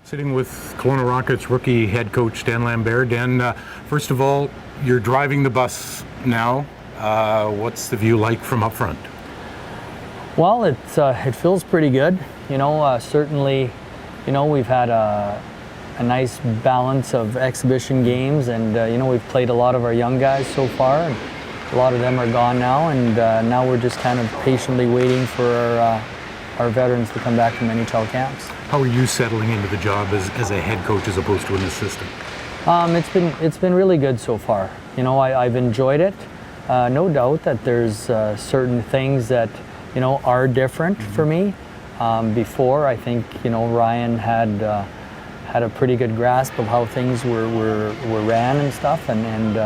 Sitting with Kelowna Rockets rookie head coach Dan Lambert. Dan, first of all, you're driving the bus now. What's the view like from up front? Well, it feels pretty good. Certainly, we've had a nice balance of exhibition games, and we've played a lot of our young guys so far, and a lot of them are gone now, and now we're just kind of patiently waiting for our veterans to come back from NHL camps. How are you settling into the job as a head coach as opposed to an assistant? It's been really good so far. I've enjoyed it. No doubt that there's certain things that are different for me. Before, I think Ryan had a pretty good grasp of how things were ran and stuff, and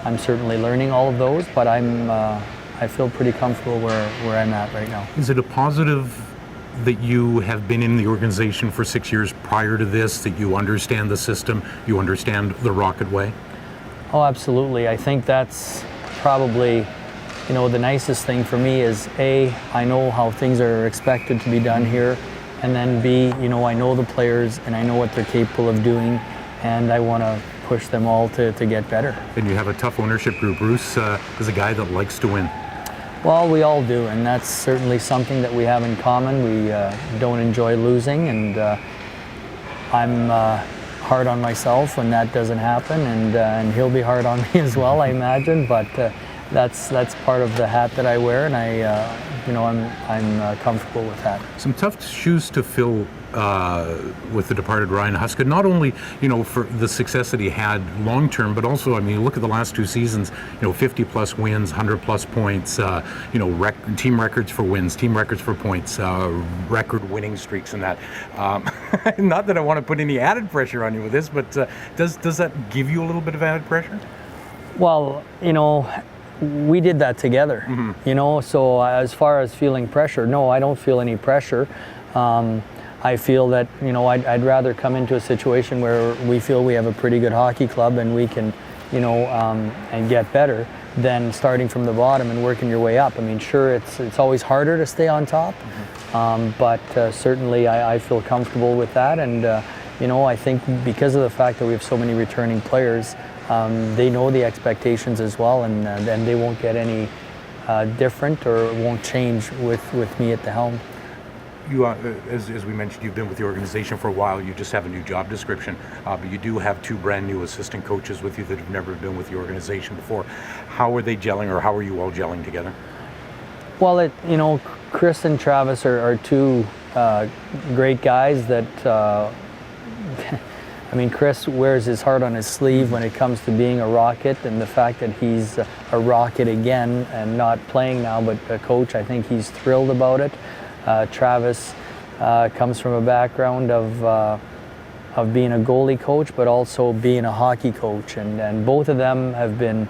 I'm certainly learning all of those. But I feel pretty comfortable where I'm at right now. Is it a positive that you have been in the organization for 6 years prior to this, that you understand the system, you understand the Rocket way? Oh, absolutely. I think that's probably, the nicest thing for me is A, I know how things are expected to be done here, and then B, I know the players and I know what they're capable of doing, and I want to push them all to get better. And you have a tough ownership group. Bruce is a guy that likes to win. Well, we all do, and that's certainly something that we have in common. We don't enjoy losing, and I'm hard on myself when that doesn't happen, and he'll be hard on me as well, I imagine. But that's part of the hat that I wear, and I'm comfortable with that. Some tough shoes to fill with the departed Ryan Huska, not only for the success that he had long term, but also look at the last two seasons, 50 plus wins, 100 plus points, team records for wins, team records for points, record winning streaks, and that. Not that I want to put any added pressure on you with this, but does that give you a little bit of added pressure? Well, we did that together, so as far as feeling pressure, no, I don't feel any pressure. I feel that, I'd rather come into a situation where we feel we have a pretty good hockey club and we can, and get better than starting from the bottom and working your way up. Sure, it's always harder to stay on top, but certainly I feel comfortable with that. And, I think because of the fact that we have so many returning players, they know the expectations as well, and they won't get any different or won't change with me at the helm. You, as we mentioned, you've been with the organization for a while. You just have a new job description, but you do have two brand new assistant coaches with you that have never been with the organization before. How are they gelling, or how are you all gelling together? Well, Chris and Travis are two great guys that, Chris wears his heart on his sleeve when it comes to being a Rocket, and the fact that he's a Rocket again and not playing now but a coach, I think he's thrilled about it. Travis comes from a background of being a goalie coach, but also being a hockey coach, and both of them have been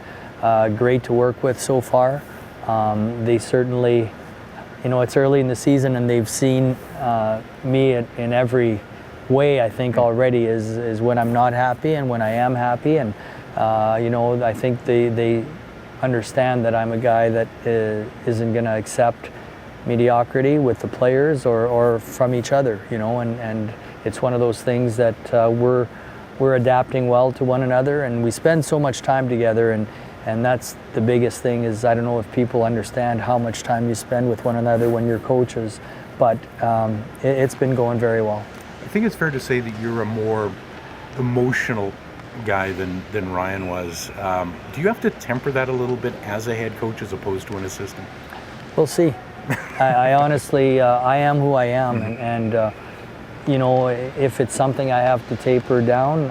great to work with so far. They certainly, it's early in the season, and they've seen me in every way, I think, already, is when I'm not happy and when I am happy, and I think they understand that I'm a guy that isn't going to accept mediocrity with the players or from each other, and it's one of those things that we're adapting well to one another, and we spend so much time together, and that's the biggest thing. Is I don't know if people understand how much time you spend with one another when you're coaches, but it's been going very well. I think it's fair to say that you're a more emotional guy than Ryan was. Do you have to temper that a little bit as a head coach as opposed to an assistant? We'll see. I honestly, I am who I am, and if it's something I have to taper down,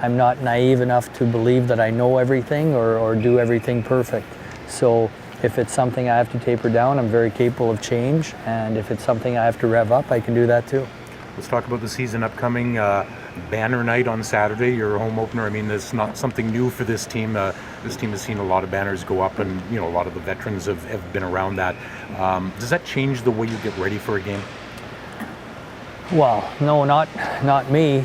I'm not naive enough to believe that I know everything or do everything perfect. So if it's something I have to taper down, I'm very capable of change, and if it's something I have to rev up, I can do that too. Let's talk about the season upcoming. Banner night on Saturday, your home opener. That's not something new for this team. This team has seen a lot of banners go up, and a lot of the veterans have been around that. Does that change the way you get ready for a game? Well, no, not me.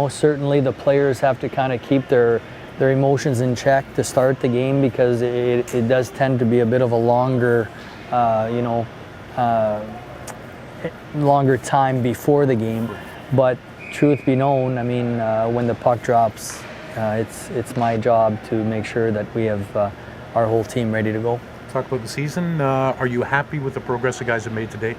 Certainly the players have to kind of keep their emotions in check to start the game, because it does tend to be a bit of a longer longer time before the game. But truth be known, I mean, when the puck drops, it's my job to make sure that we have our whole team ready to go. Talk about the season. Are you happy with the progress the guys have made to date?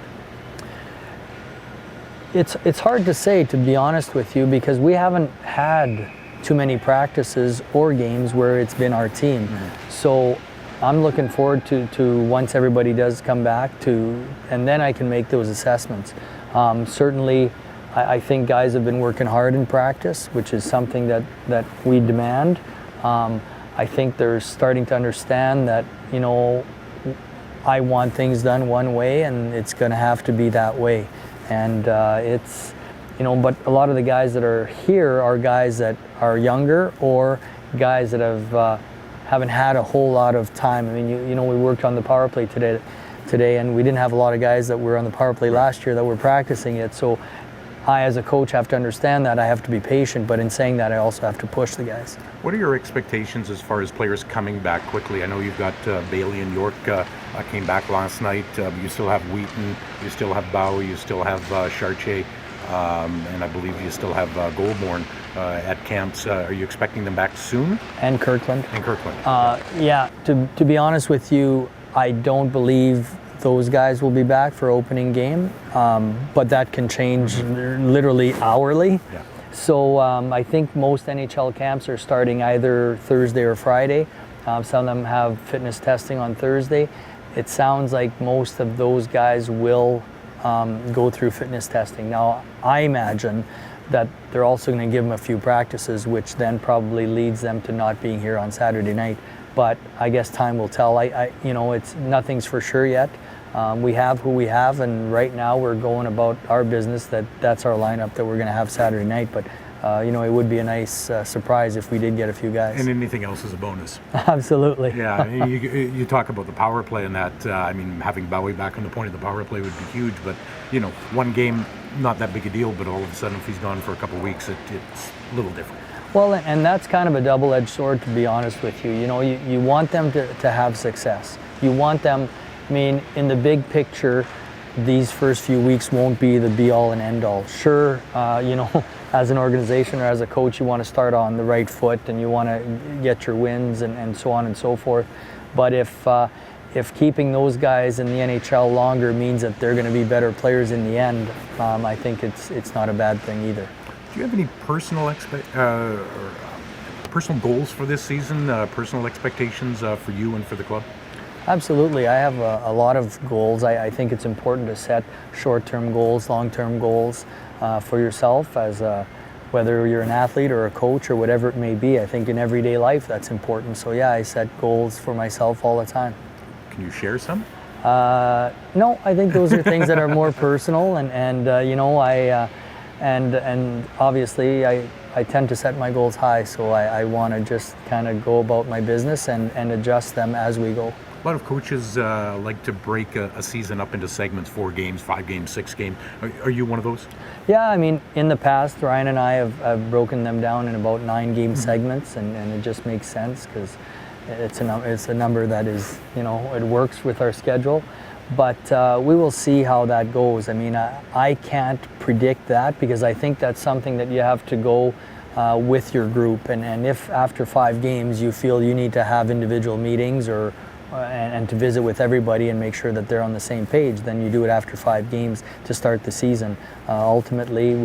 It's hard to say, to be honest with you, because we haven't had too many practices or games where it's been our team. So I'm looking forward to once everybody does come back and then I can make those assessments. Certainly, I think guys have been working hard in practice, which is something that we demand. I think they're starting to understand that, you know, I want things done one way and it's going to have to be that way. And it's, you know, but a lot of the guys that are here are guys that are younger or guys that haven't had a whole lot of time. I mean, you know, we worked on the power play today, and we didn't have a lot of guys that were on the power play last year that were practicing it. So I, as a coach, have to understand that. I have to be patient, but in saying that, I also have to push the guys. What are your expectations as far as players coming back quickly? I know you've got Bailey and York came back last night. You still have Wheaton, you still have Bowie, you still have Chartier, and I believe you still have Goulbourne at camps. Are you expecting them back soon? And Kirkland. Yeah, to be honest with you, I don't believe those guys will be back for opening game, but that can change literally hourly. Yeah. So I think most NHL camps are starting either Thursday or Friday. Some of them have fitness testing on Thursday. It sounds like most of those guys will go through fitness testing. Now, I imagine that they're also going to give them a few practices, which then probably leads them to not being here on Saturday night. But I guess time will tell. You know, nothing's for sure yet. We have who we have, and right now we're going about our business. That's our lineup that we're going to have Saturday night. But you know, it would be a nice surprise if we did get a few guys. And anything else is a bonus. Absolutely. Yeah, you talk about the power play and that. I mean, having Bowie back on the point of the power play would be huge. But you know, one game, not that big a deal. But all of a sudden, if he's gone for a couple of weeks, it's a little different. Well, and that's kind of a double-edged sword, to be honest with you. You know, you want them to have success. You want them, I mean, in the big picture, these first few weeks won't be the be-all and end-all. Sure, you know, as an organization or as a coach, you want to start on the right foot and you want to get your wins and so on and so forth. But if keeping those guys in the NHL longer means that they're going to be better players in the end, I think it's not a bad thing either. Do you have any personal goals for this season? Personal expectations for you and for the club? Absolutely. I have a lot of goals. I think it's important to set short-term goals, long-term goals for yourself as whether you're an athlete or a coach or whatever it may be. I think in everyday life that's important. So yeah, I set goals for myself all the time. Can you share some? No, I think those are things that are more personal, and you know, and obviously I tend to set my goals high, so I want to just kind of go about my business and adjust them as we go. A lot of coaches like to break a season up into segments, 4 games, 5 games, 6 games. Are you one of those? Yeah, I mean, in the past, Ryan and I have broken them down in about 9-game segments, and it just makes sense because it's a number that is, you know, it works with our schedule. But we will see how that goes. I mean, I can't predict that because I think that's something that you have to go with your group. And if after 5 games you feel you need to have individual meetings and to visit with everybody and make sure that they're on the same page, then you do it after 5 games to start the season. Ultimately,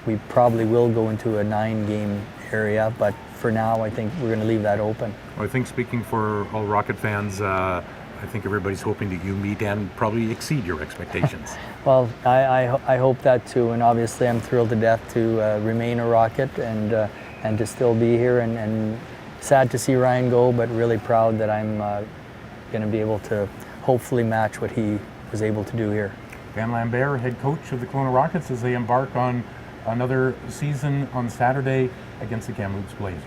we probably will go into a 9-game area, but for now, I think we're going to leave that open. Well, I think speaking for all Rocket fans, I think everybody's hoping that you meet and probably exceed your expectations. Well, I hope that too, and obviously I'm thrilled to death to remain a Rocket and to still be here, and sad to see Ryan go, but really proud that I'm going to be able to hopefully match what he was able to do here. Dan Lambert, head coach of the Kelowna Rockets, as they embark on another season on Saturday against the Kamloops Blazers.